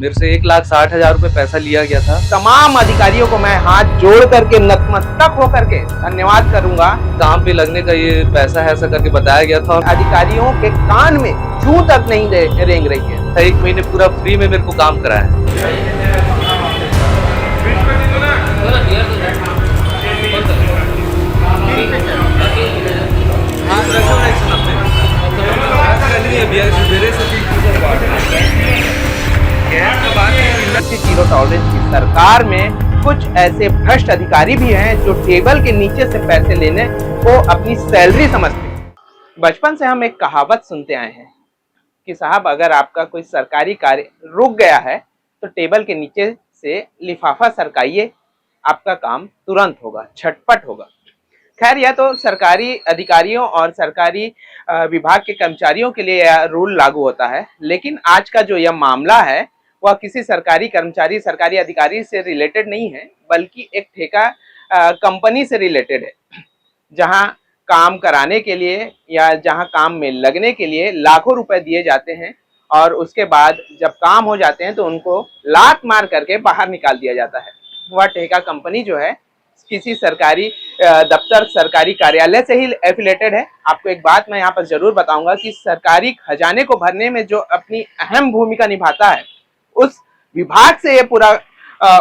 मेरे से 1,60,000 रुपये पैसा लिया गया था। तमाम अधिकारियों को मैं हाथ जोड़ करके नतमस्तक होकर के धन्यवाद करूंगा। काम पे लगने का ये पैसा है ऐसा करके बताया गया था। अधिकारियों के कान में जूं तक नहीं रेंग रही है। 1 महीने पूरा फ्री में मेरे को काम कराया है। जीरो टॉलरेंस की सरकार में कुछ ऐसे भ्रष्ट अधिकारी भी हैं जो टेबल के नीचे से पैसे लेने को अपनी सैलरी समझते हैं। बचपन से हम एक कहावत सुनते आए हैं कि साहब अगर आपका कोई सरकारी कार्य रुक गया है तो टेबल के नीचे से लिफाफा सरकाइए, आपका काम तुरंत होगा, झटपट होगा। खैर यह तो सरकारी अधिकारियों और सरकारी विभाग के कर्मचारियों के लिए यह रूल लागू होता है, लेकिन आज का जो यह मामला है वह किसी सरकारी कर्मचारी, सरकारी अधिकारी से रिलेटेड नहीं है, बल्कि एक ठेका कंपनी से रिलेटेड है, जहां काम कराने के लिए या जहां काम में लगने के लिए लाखों रुपए दिए जाते हैं और उसके बाद जब काम हो जाते हैं तो उनको लात मार करके बाहर निकाल दिया जाता है। वह ठेका कंपनी जो है किसी सरकारी दफ्तर, सरकारी कार्यालय से ही एफिलेटेड है। आपको एक बात मैं यहाँ पर जरूर बताऊंगा कि सरकारी खजाने को भरने में जो अपनी अहम भूमिका निभाता है, उस विभाग से ये पूरा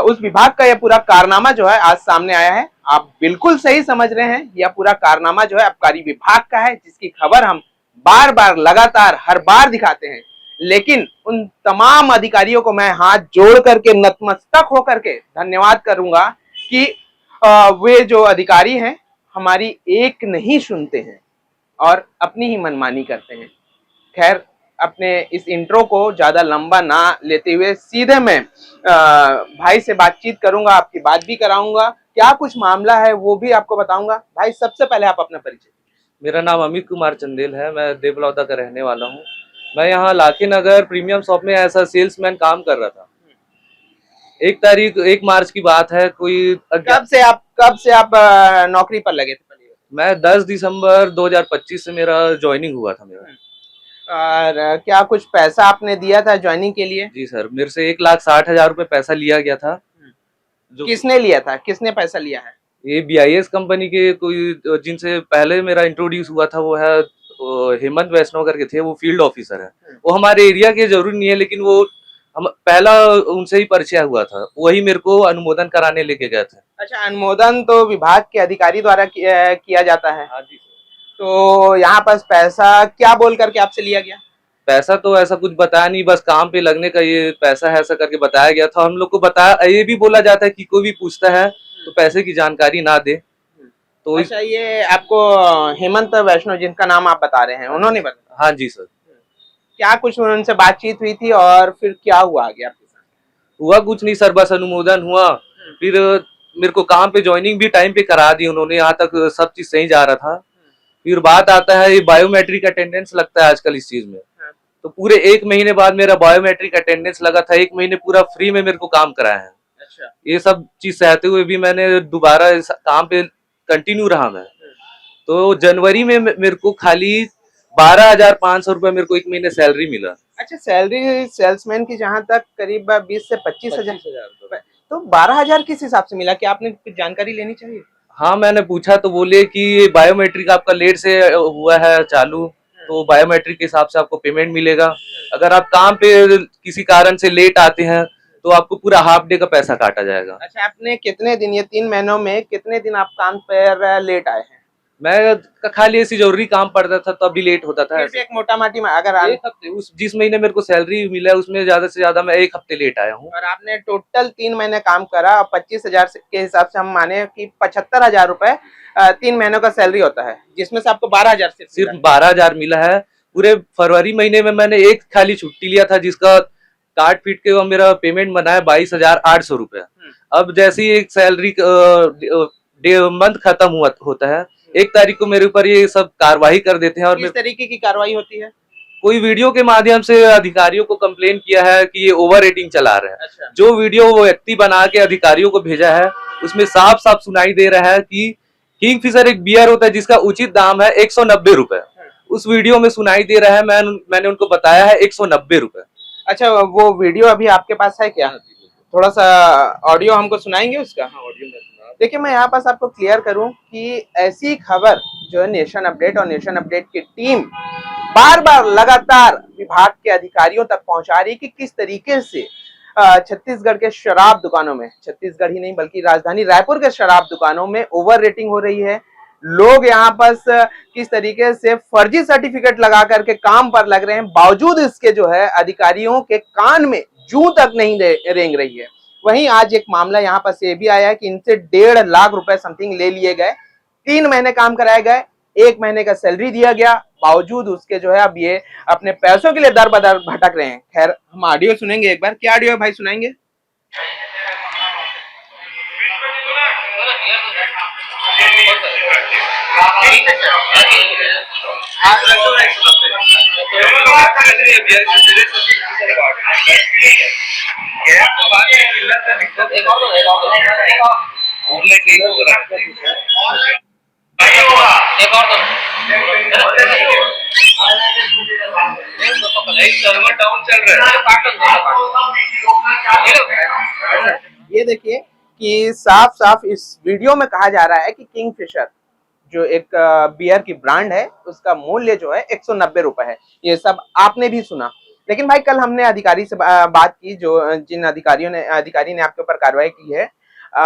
उस विभाग का यह पूरा कारनामा जो है आज सामने आया है। आप बिल्कुल सही समझ रहे हैं, यह पूरा कारनामा जो है आबकारी विभाग का है, जिसकी खबर हम बार बार लगातार हर बार दिखाते हैं। लेकिन उन तमाम अधिकारियों को मैं हाथ जोड़ करके नतमस्तक होकर के धन्यवाद करूंगा कि वे जो अधिकारी हैं हमारी एक नहीं सुनते हैं और अपनी ही मनमानी करते हैं। खैर अपने इस इंट्रो को ज्यादा लंबा ना लेते हुए सीधे मैं भाई से बातचीत करूंगा, आपकी बात भी कराऊंगा, क्या कुछ मामला है वो भी आपको बताऊंगा। भाई सबसे पहले आप अपना परिचय। मेरा नाम अमित कुमार चंदेल है, मैं देवलौदा का रहने वाला हूँ। मैं यहाँ लाखी नगर प्रीमियम शॉप में ऐसा सेल्समैन काम कर रहा था। 1 मार्च की बात है। कोई कब से आप नौकरी पर लगे थे? मैं 10 दिसंबर 2025 से मेरा ज्वाइनिंग हुआ था मेरा। और क्या कुछ पैसा आपने दिया था ज्वाइनिंग के लिए? जी सर, मेरे से 1,60,000 रुपये पैसा लिया गया था। जो किसने लिया था, किसने पैसा लिया है? ये BIS कंपनी के कोई जिनसे पहले मेरा इंट्रोड्यूस हुआ था वो है हेमंत वैष्णव करके थे, वो फील्ड ऑफिसर है। वो हमारे एरिया के जरूर नहीं है, लेकिन वो हम पहला उनसे ही परिचय हुआ था, वही मेरे को अनुमोदन कराने लेके गए थे। अच्छा, अनुमोदन तो विभाग के अधिकारी द्वारा किया जाता है। हाँ जी। तो यहाँ पर पैसा क्या बोल करके आपसे लिया गया? पैसा तो ऐसा कुछ बताया नहीं, बस काम पे लगने का ये पैसा है ऐसा करके बताया गया था। हम लोग को बताया, ये भी बोला जाता है कि कोई भी पूछता है तो पैसे की जानकारी ना दे। तो अच्छा, ये आपको हेमंत वैष्णव जिनका नाम आप बता रहे हैं, उन्होंने बताया? हाँ जी सर। क्या कुछ उनसे बातचीत हुई थी और फिर क्या हुआ आगे आपके साथ? हुआ कुछ नहीं सर, बस अनुमोदन हुआ। फिर मेरे को काम पे ज्वाइनिंग भी टाइम पे करा दी उन्होंने, यहाँ तक सब चीज सही जा रहा था। फिर बात आता है ये बायोमेट्रिक अटेंडेंस लगता है आजकल इस चीज में। तो पूरे 1 महीने बाद मेरा बायोमेट्रिक अटेंडेंस लगा था। 1 महीने पूरा फ्री में मेरे को काम कराया है। अच्छा। ये सब चीज सहते हुए भी मैंने दोबारा इस काम पे कंटिन्यू रहा मैं। तो जनवरी में मेरे को खाली 12,500 रुपए मेरे को 1 महीने सैलरी मिला। अच्छा, सैलरी सेल्समैन की जहाँ तक करीब 20 से 25,000। तो 12,000 किस हिसाब से मिला? क्या आपने कुछ जानकारी लेनी चाहिए? हाँ, मैंने पूछा तो बोले कि ये बायोमेट्रिक आपका लेट से हुआ है चालू, तो बायोमेट्रिक के हिसाब से आपको पेमेंट मिलेगा। अगर आप काम पे किसी कारण से लेट आते हैं तो आपको पूरा हाफ डे का पैसा काटा जाएगा। अच्छा, आपने कितने दिन, ये 3 महीनों में कितने दिन आप काम पर लेट आए हैं? मैं खाली ऐसी जरूरी काम पड़ता था तो अभी लेट होता था। एक मोटा माटी में अगर 1 हफ्ते, उस जिस महीने मेरे को सैलरी मिला उसमें ज्यादा से ज्यादा मैं 1 हफ्ते लेट आया हूँ। और आपने टोटल 3 महीने काम करा और 25,000 के हिसाब से हम माने कि 75,000 रुपए 3 महीनों का सैलरी होता है, जिसमें से आपको 12,000 सिर्फ 12,000 मिला है। पूरे फरवरी महीने में मैंने एक खाली छुट्टी लिया था, जिसका काट पीट के वो मेरा पेमेंट बना है 22,800 रुपए। अब जैसे ही एक सैलरी मंथ खत्म होता है, 1 तारीख को मेरे ऊपर ये सब कार्रवाई कर देते हैं। और किस तरीके की कार्रवाई होती है? कोई वीडियो के माध्यम से अधिकारियों को कंप्लेन किया है कि ये ओवर रेटिंग चला रहे हैं। अच्छा। जो वीडियो वो व्यक्ति बना के अधिकारियों को भेजा है उसमें साफ साफ सुनाई दे रहा है कि किंगफिशर एक बियर होता है जिसका उचित दाम है 190 रुपए। उस वीडियो में सुनाई दे रहा है, मैंने उनको बताया है 190 रुपए। अच्छा, वो वीडियो अभी आपके पास है क्या? थोड़ा सा ऑडियो हमको सुनाएंगे उसका? देखिए, मैं यहाँ पास आपको क्लियर करूं कि ऐसी खबर जो है नेशन अपडेट और नेशन अपडेट की टीम बार बार लगातार विभाग के अधिकारियों तक पहुंचा रही कि किस तरीके से छत्तीसगढ़ के शराब दुकानों में, छत्तीसगढ़ ही नहीं बल्कि राजधानी रायपुर के शराब दुकानों में ओवर रेटिंग हो रही है। लोग यहाँ पास किस तरीके से फर्जी सर्टिफिकेट लगा करके काम पर लग रहे हैं, बावजूद इसके जो है अधिकारियों के कान में जूं तक नहीं रेंग रही है। वहीं आज एक मामला यहाँ पास ये भी आया है कि इनसे 1.5 लाख रुपए समथिंग ले लिए गए, 3 महीने काम कराए गए, 1 महीने का सैलरी दिया गया, बावजूद उसके जो है अब ये अपने पैसों के लिए दर बदर भटक रहे हैं। खैर, हम ऑडियो सुनेंगे एक बार। क्या ऑडियो है भाई, सुनाएंगे? ये देखिए कि साफ साफ इस वीडियो में कहा जा रहा है कि किंगफिशर जो एक बियर की ब्रांड है उसका मूल्य जो है 190 रुपए है। ये सब आपने भी सुना। लेकिन भाई, कल हमने अधिकारी से बात की, जो जिन अधिकारी ने आपके ऊपर कार्रवाई की है,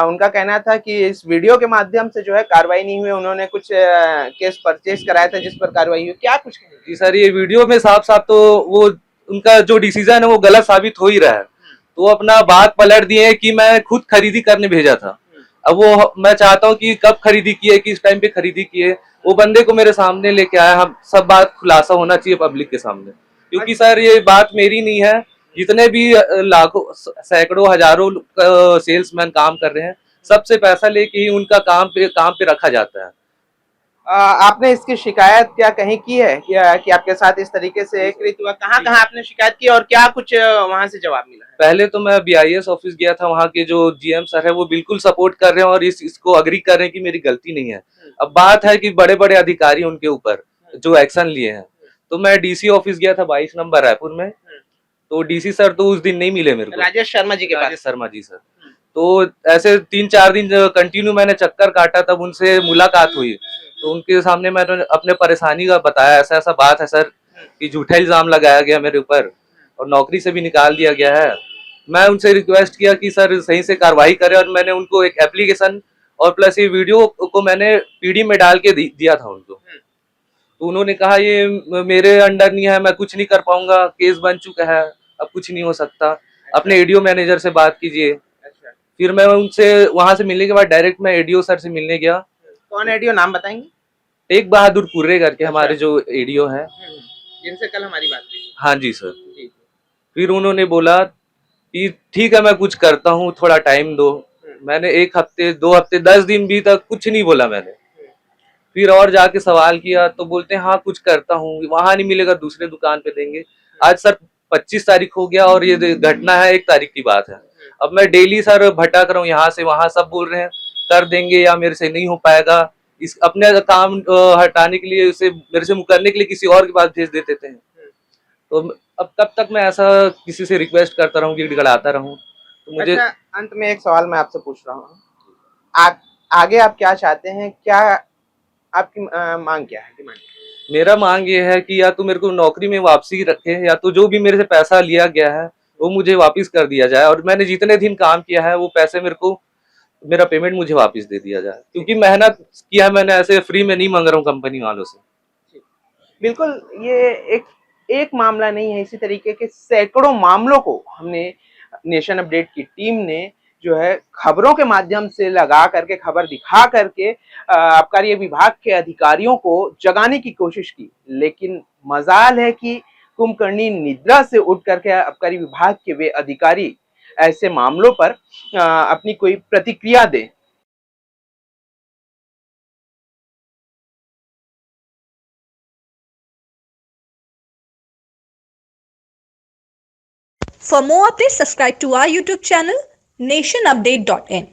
उनका कहना था कि इस वीडियो के माध्यम से जो है कार्रवाई नहीं हुई, उन्होंने कुछ केस परचेज कराया था जिस पर कार्रवाई हुई। क्या कुछ कहेंगे? जी सर, ये वीडियो में साफ साफ तो वो उनका जो डिसीजन है वो गलत साबित हो ही रहा है। तो वो अपना बात पलट दिए कि मैं खुद खरीदी करने भेजा था। अब वो मैं चाहता हूँ कि कब खरीदी किए, किस टाइम पे खरीदी किए, वो बंदे को मेरे सामने लेके आया। हम सब बात खुलासा होना चाहिए पब्लिक के सामने, क्योंकि सर ये बात मेरी नहीं है। जितने भी लाखों सैकड़ों हजारों सेल्समैन काम कर रहे हैं, सबसे पैसा लेके ही उनका काम पे रखा जाता है। आपने इसकी शिकायत क्या कहीं की है कि आपके साथ इस तरीके से कृत हुआ? कहाँ कहाँ आपने शिकायत की और क्या कुछ वहां से जवाब मिला है? पहले तो मैं BIS ऑफिस गया था, वहाँ के जो GM सर है वो बिल्कुल सपोर्ट कर रहे हैं और इसको अग्री कर रहे हैं कि मेरी गलती नहीं है। अब बात है कि बड़े बड़े अधिकारी उनके ऊपर जो एक्शन लिए हैं। तो मैं DC ऑफिस गया था 22 नंबर रायपुर में। तो DC सर तो उस दिन नहीं मिले मेरे को, राजेश शर्मा जी के पास। राजेश शर्मा जी सर। तो ऐसे 3-4 दिन कंटिन्यू मैंने चक्कर काटा, तब उनसे मुलाकात हुई। तो उनके सामने मैंने अपने परेशानी का बताया, ऐसा ऐसा बात है सर कि झूठा इल्जाम लगाया गया मेरे ऊपर और नौकरी से भी निकाल दिया गया है। मैं उनसे रिक्वेस्ट किया कि सर सही से कार्रवाई करें, और मैंने उनको एक एप्लीकेशन और प्लस ये वीडियो को मैंने PD में डाल के दिया था उनको। तो उन्होंने कहा ये मेरे अंडर नहीं है, मैं कुछ नहीं कर पाऊंगा, केस बन चुका है, अब कुछ नहीं हो सकता, अपने ADO मैनेजर से बात कीजिए। फिर मैं उनसे वहां से मिलने के बाद डायरेक्ट मैं ADO सर से मिलने गया। कौन ADO, नाम बताएंगे? टेक बहादुर कुर्रे करके हमारे जो ADO है, जिनसे कल हमारी बात हुई। हाँ जी सर। फिर उन्होंने बोला कि ठीक है मैं कुछ करता हूँ, थोड़ा टाइम दो। मैंने 1 हफ्ते 2 हफ्ते 10 दिन भी तक कुछ नहीं बोला मैंने। फिर और जाके सवाल किया तो बोलते हैं हाँ कुछ करता हूँ, वहां नहीं मिलेगा दूसरे दुकान पे देंगे। आज सर 25 तारीख हो गया और ये घटना है 1 तारीख की बात है। अब मैं डेली सर भटक रहा हूँ यहाँ से वहां, सब बोल रहे हैं कर देंगे या मेरे से नहीं हो पाएगा। इस अपने काम हटाने के लिए, उसे मेरे से मुकरने के लिए किसी और के पास भेज देते थे। तो अब कब तक मैं ऐसा किसी से रिक्वेस्ट करता रहूँ, गिड़गिड़ाता रहूँ? तो मुझे अच्छा, अंत में एक सवाल मैं आपसे पूछ रहा हूँ, आगे आप क्या चाहते हैं? क्या आपकी मांग क्या है, डिमांड? मेरा मांग ये है कि या तो मेरे को नौकरी में वापसी रखे, या तो जो भी मेरे से पैसा लिया गया है वो मुझे वापस कर दिया जाए, और मैंने जितने दिन काम किया है वो पैसे मेरे को, मेरा पेमेंट मुझे वापस दे दिया जाए, क्योंकि मेहनत किया है मैंने, ऐसे फ्री में नहीं मांग रहा हूँ कंपनी वालों से। बिल्कुल, ये एक मामला नहीं है, इसी तरीके के सैकड़ों मामलों को हमने नेशन अपडेट की टीम ने जो है खबरों के माध्यम से लगा करके, खबर दिखा करके आबकारी विभाग के अधिकारियों को जगाने की कोशिश की। लेकिन मजाल है कि कुंभकर्णी निद्रा से उठ करके आबकारी विभाग के वे अधिकारी ऐसे मामलों पर अपनी कोई प्रतिक्रिया दे। For more updates, subscribe to our YouTube channel nationupdate.in.